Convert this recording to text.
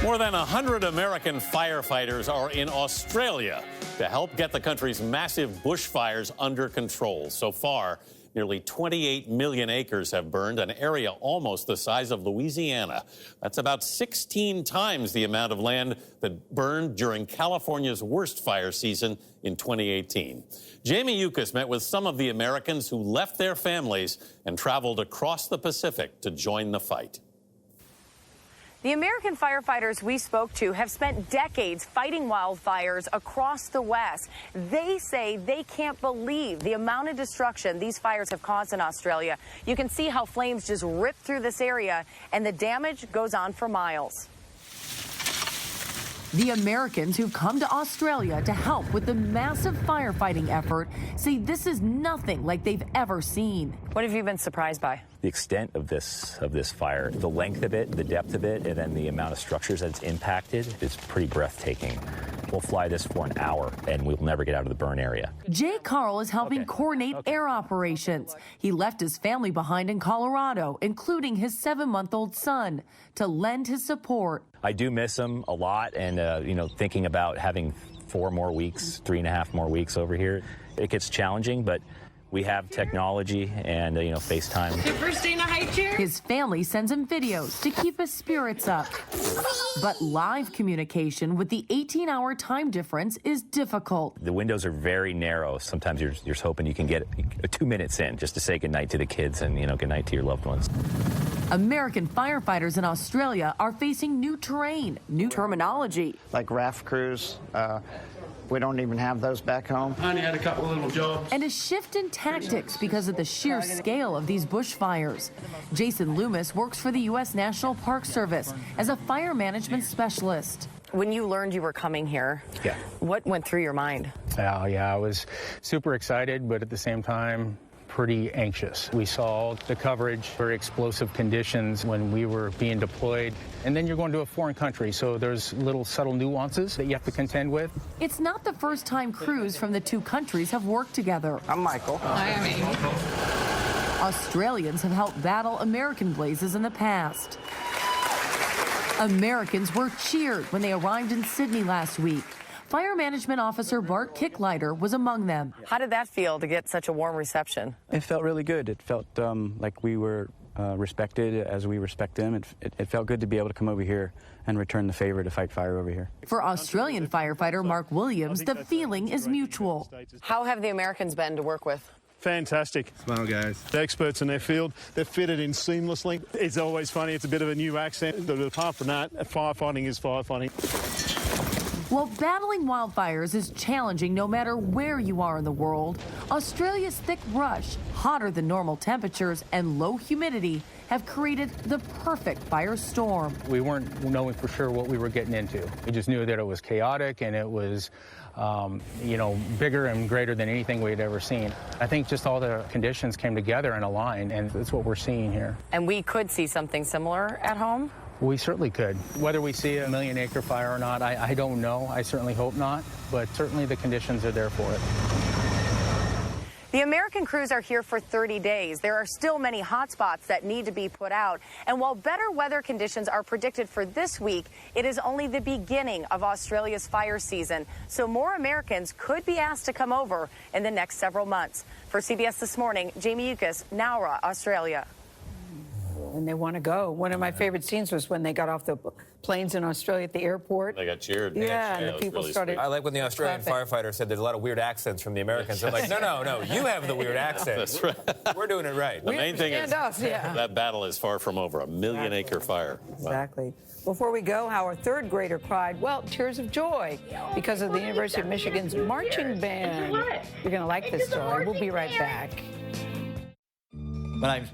More than 100 American firefighters are in Australia to help get the country's massive bushfires under control. So far, nearly 28 million acres have burned, an area almost the size of Louisiana. That's about 16 times the amount of land that burned during California's worst fire season in 2018. Jamie Yuccas met with some of the Americans who left their families and traveled across the Pacific to join the fight. The American firefighters we spoke to have spent decades fighting wildfires across the West. They say they can't believe the amount of destruction these fires have caused in Australia. You can see how flames just rip through this area, and the damage goes on for miles. The Americans who've come to Australia to help with the massive firefighting effort say this is nothing like they've ever seen. What have you been surprised by? The extent of this fire, the length of it, the depth of it, and then the amount of structures that it's impacted, it's pretty breathtaking. We'll fly this for an hour, and we'll never get out of the burn area. Jay Carl is helping coordinate air operations. He left his family behind in Colorado, including his 7-month-old son, to lend his support. I do miss him a lot, and thinking about having 4 more weeks, 3.5 more weeks over here, it gets challenging, but we have technology and, FaceTime. First day in a high chair. His family sends him videos to keep his spirits up. But live communication with the 18-hour time difference is difficult. The windows are very narrow. Sometimes you're just hoping you can get 2 minutes in just to say goodnight to the kids and, goodnight to your loved ones. American firefighters in Australia are facing new terrain, new terminology. Like raft crews. We don't even have those back home. Honey had a couple of little jobs. And a shift in tactics because of the sheer scale of these bushfires. Jason Loomis works for the U.S. National Park Service as a fire management specialist. When you learned you were coming here, what went through your mind? I was super excited, but at the same time, pretty anxious. We saw the coverage, very explosive conditions when we were being deployed. And then you're going to a foreign country, so there's little subtle nuances that you have to contend with. It's not the first time crews from the two countries have worked together. I'm Michael. Hi, I'm Amy. Australians have helped battle American blazes in the past. Americans were cheered when they arrived in Sydney last week. Fire Management Officer Bart Kicklighter was among them. How did that feel to get such a warm reception? It felt really good. It felt like we were respected as we respect them. It felt good to be able to come over here and return the favor to fight fire over here. For Australian firefighter Mark Williams, the feeling is mutual. How have the Americans been to work with? Fantastic. Smile, guys. The experts in their field, they're fitted in seamlessly. It's always funny. It's a bit of a new accent. But apart from that, firefighting is firefighting. While battling wildfires is challenging no matter where you are in the world, Australia's thick brush, hotter than normal temperatures, and low humidity have created the perfect firestorm. We weren't knowing for sure what we were getting into. We just knew that it was chaotic and it was, bigger and greater than anything we'd ever seen. I think just all the conditions came together and aligned, and that's what we're seeing here. And we could see something similar at home? We certainly could. Whether we see a million-acre fire or not, I don't know. I certainly hope not, but certainly the conditions are there for it. The American crews are here for 30 days. There are still many hot spots that need to be put out. And while better weather conditions are predicted for this week, it is only the beginning of Australia's fire season. So more Americans could be asked to come over in the next several months. For CBS This Morning, Jamie Yuccas, Nowra, Australia. And they want to go. One of my favorite scenes was when they got off the planes in Australia at the airport. They got cheered. Yeah, and the people started. I like when the Australian firefighter said there's a lot of weird accents from the Americans. I'm like, no, you have the weird accent. That's right. We're doing it right. The main thing is that battle is far from over. A million-acre fire. Exactly. Before we go, how our third grader cried, well, tears of joy because of the University of Michigan's marching band. You're going to like this story. We'll be right back. My name's